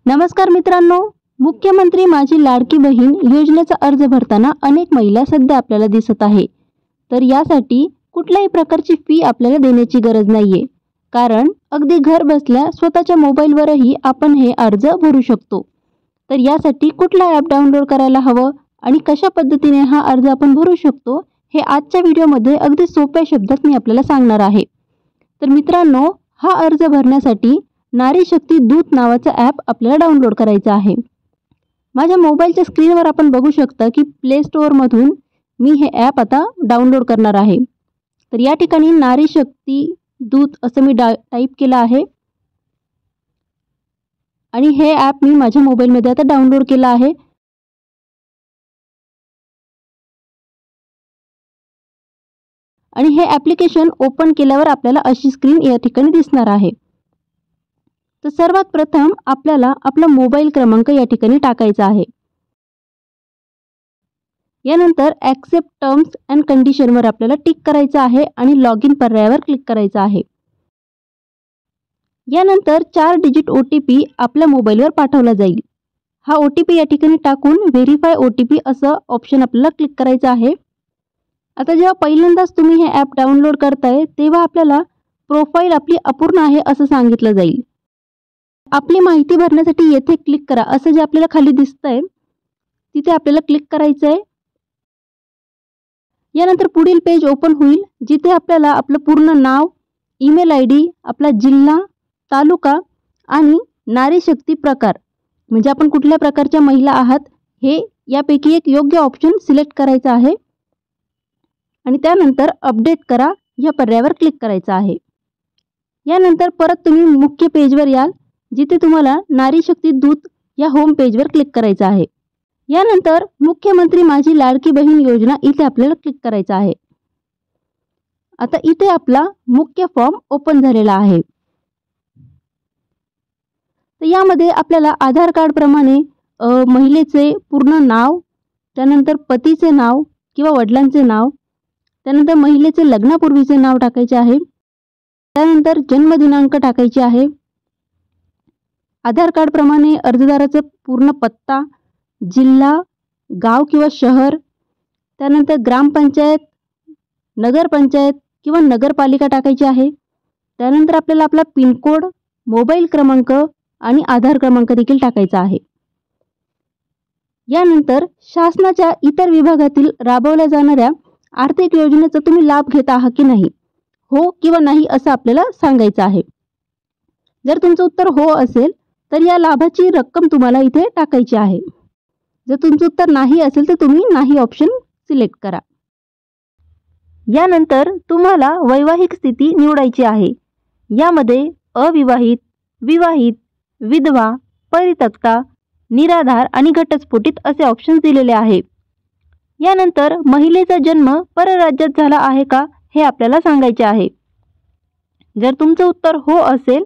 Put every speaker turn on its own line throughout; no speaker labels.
नमस्कार मित्रांनो, मुख्यमंत्री माझी लाडकी बहीण योजनेचा अर्ज भरताना अनेक महिला सध्या आपल्याला दिसत आहे। तर यासाठी कुठल्याही प्रकारची फी आपल्याला देण्याची गरज नाहीये, कारण अगदी घर बसल्या स्वतःच्या मोबाईलवरही आपण हे अर्ज भरू शकतो। तर यासाठी कुठला ॲप डाउनलोड करायला हवं आणि कशा पद्धतीने हा अर्ज आपण भरू शकतो हे आजच्या व्हिडिओमध्ये अगदी सोप्या शब्दात मी आपल्याला सांगणार आहे। तर मित्रांनो, हा अर्ज भरण्यासाठी नारी शक्ती दूत नावाचा ॲप आपल्याला डाउनलोड करायचा आहे। माझ्या मोबाईलच्या स्क्रीनवर आपण बघू शकता की प्ले स्टोअरमधून मी हे ॲप आता डाउनलोड करणार आहे। तर या ठिकाणी नारी शक्ती दूत असं मी टाईप केलं आहे आणि हे ॲप मी माझ्या मोबाईलमध्ये आता डाउनलोड केलं आहे। आणि हे ॲप्लिकेशन ओपन केल्यावर आपल्याला अशी स्क्रीन या ठिकाणी दिसणार आहे। तर सर्वात प्रथम आपल्याला आपला मोबाईल क्रमांक या ठिकाणी टाकायचा आहे। यानंतर ॲक्सेप्ट टर्म्स अँड कंडिशनवर आपल्याला टिक करायचं आहे आणि लॉग इन पर्यायावर क्लिक करायचं आहे। यानंतर 4 डिजिट OTP आपल्या मोबाईलवर पाठवला जाईल। हा OTP या ठिकाणी टाकून व्हेरीफाय OTP असं ऑप्शन आपल्याला क्लिक करायचं आहे। आता जेव्हा पहिल्यांदाच तुम्ही हे ॲप डाउनलोड करताय तेव्हा आपल्याला प्रोफाईल आपली अपूर्ण आहे असं सांगितलं जाईल। आपली माहिती भरण्यासाठी येथे क्लिक करा असं जे आपल्याला खाली दिसतंय तिथे आपल्याला क्लिक करायचं आहे। यानंतर पुढील पेज ओपन होईल जिथे आपल्याला आपलं पूर्ण नाव, ईमेल ID, आपला जिल्हा, तालुका आणि नारी शक्ती प्रकार म्हणजे आपण कुठल्या प्रकारच्या महिला आहात हे यापैकी एक योग्य ऑप्शन सिलेक्ट करायचा आहे आणि त्यानंतर अपडेट करा या पर्यायावर क्लिक करायचं आहे। यानंतर परत तुम्ही मुख्य पेजवर याल जिथे तुम्हाला नारी शक्ती दूत या होम पेजवर क्लिक करायचं आहे। यानंतर मुख्यमंत्री माझी लाडकी बहीण योजना इथे आपल्याला क्लिक करायचं आहे। आता इथे आपला मुख्य फॉर्म ओपन झालेला आहे। तर यामध्ये आपल्याला आधार कार्ड प्रमाणे महिलेचे पूर्ण नाव, त्यानंतर पतीचे नाव किंवा वडिलांचे नाव, त्यानंतर महिलेचे लग्नापूर्वीचे नाव टाकायचे आहे, त्यानंतर जन्मदिनांक टाकायचे आहे, आधार कार्ड प्रमाणे अर्जदाराचा पूर्ण पत्ता, जिल्हा, गाव किंवा शहर, त्यानंतर ग्रामपंचायत, नगरपंचायत किंवा नगरपालिका टाकायची आहे, त्यानंतर आपल्याला आपला पिन कोड, मोबाईल क्रमांक आणि आधार क्रमांक देखील टाकायचा आहे। यानंतर शासनाच्या इतर विभागातील राबवल्या जाणाऱ्या आर्थिक योजनेचा तुम्ही लाभ घेत आहात की नाही, हो किंवा नाही असं आपल्याला सांगायचं आहे। जर तुमचं उत्तर हो असेल तर या लाभाची रक्कम तुम्हाला इथे टाकायची आहे। जर तुमचं उत्तर नाही असेल तर तुम्ही नाही ऑप्शन सिलेक्ट करा। यानंतर तुम्हाला वैवाहिक स्थिती निवडायची आहे। यामध्ये अविवाहित, विवाहित, विधवा, परित्यक्ता, निराधार आणि घटस्फोटित असे ऑप्शन्स दिलेले आहे। यानंतर महिलेचा जन्म परराज्यात झाला आहे का हे आपल्याला सांगायचे आहे। जर तुमचं उत्तर हो असेल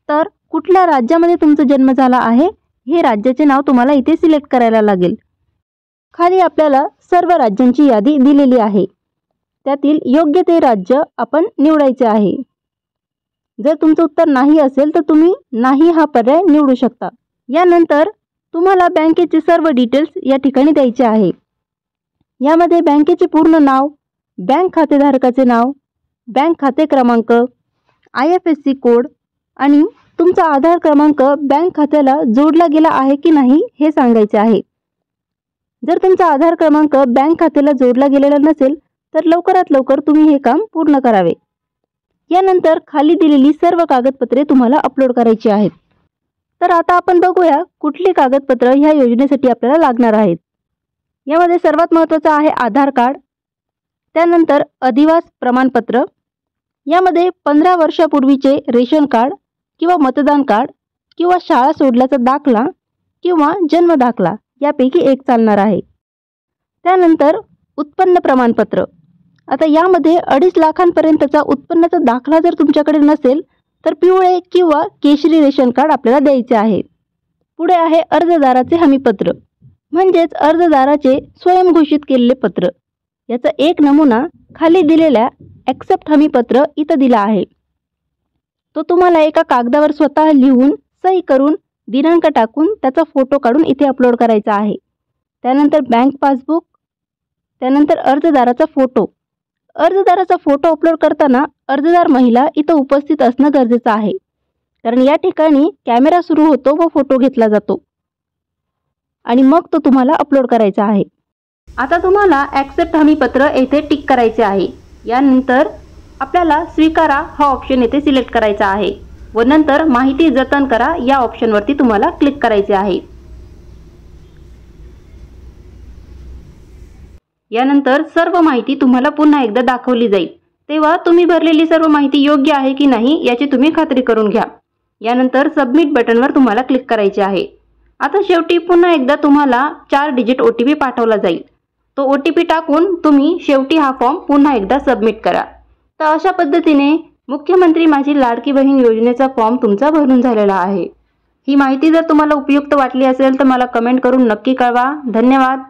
तर कुठल्या राज्यामध्ये तुमचा जन्म झाला आहे हे राज्याचे नाव तुम्हाला इथे सिलेक्ट करायला लागेल। खाली आपल्याला सर्व राज्यांची यादी दिलेली आहे, त्यातील योग्य ते राज्य आपण निवडायचे आहे। जर तुमचं उत्तर नाही असेल तर तुम्ही नाही हा पर्याय निवडू शकता। यानंतर तुम्हाला बँकेचे सर्व डिटेल्स या ठिकाणी द्यायचे आहे। यामध्ये बँकेचे पूर्ण नाव, बँक खातेधारकाचे नाव, बँक खाते क्रमांक, IFSC कोड आणि तुमचा आधार क्रमांक बँक खात्याला जोडला गेला आहे की नाही हे सांगायचे आहे। जर तुमचा आधार क्रमांक बँक खात्याला जोडला गेलेला नसेल तर लवकरात लवकर तुम्ही हे काम पूर्ण करावे। यानंतर खाली दिलेली सर्व कागदपत्रे तुम्हाला अपलोड करायची आहेत। तर आता आपण बघूया कुठली कागदपत्र ह्या योजनेसाठी आपल्याला लागणार आहेत। यामध्ये सर्वात महत्त्वाचं आहे आधार कार्ड, त्यानंतर अधिवास प्रमाणपत्र, यामध्ये 15 वर्षापूर्वीचे रेशन कार्ड किंवा मतदान कार्ड किंवा शाळा सोडल्याचा दाखला किंवा जन्म दाखला यापैकी एक चालणार आहे। त्यानंतर उत्पन्न प्रमाणपत्र। आता यामध्ये 2.5 लाखांपर्यंतचा उत्पन्नाचा दाखला जर तुमच्याकडे नसेल तर पिवळे किंवा केशरी रेशन कार्ड आपल्याला द्यायचे आहे। पुढे आहे अर्जदाराचे हमीपत्र म्हणजेच अर्जदाराचे स्वयंघोषित केलेले पत्र। याचा एक नमुना खाली दिलेल्या ॲक्सेप्ट हमीपत्र इथं दिला आहे। तो तुम्हाला एका कागदावर स्वतः लिहून सही करून दिनांक टाकून त्याचा फोटो काढून इथे अपलोड करायचा आहे। त्यानंतर बँक पासबुक, त्यानंतर अर्जदाराचा फोटो। अर्जदाराचा फोटो अपलोड करताना अर्जदार महिला इथं उपस्थित असणं गरजेचं आहे, कारण या ठिकाणी कॅमेरा सुरू होतो व फोटो घेतला जातो आणि मग तो तुम्हाला अपलोड करायचा आहे। आता तुम्हाला ॲक्सेप्ट हमीपत्र येथे टिक करायचे आहे। यानंतर आपल्याला स्वीकारा हा ऑप्शन येथे सिलेक्ट करायचा आहे व नंतर माहिती जतन करा या ऑप्शनवरती तुम्हाला क्लिक करायचे आहे। यानंतर सर्व माहिती तुम्हाला पुन्हा एकदा दाखवली जाईल, तेव्हा तुम्ही भरलेली सर्व माहिती योग्य आहे की नाही याची तुम्ही खात्री करून घ्या। यानंतर सबमिट बटनवर तुम्हाला क्लिक करायचे आहे। आता शेवटी पुन्हा एकदा तुम्हाला 4 डिजिट OTP पाठवला जाईल। तो OTP टाकून तुम्ही शेवटी हा फॉर्म पुन्हा एकदा सबमिट करा। तर अशा पद्धतीने मुख्यमंत्री माझी लाडकी बहीण योजनेचा फॉर्म तुमचा भरून झालेला आहे। ही माहिती जर तुम्हाला उपयुक्त वाटली असेल तर मला कमेंट करून नक्की कळवा। धन्यवाद।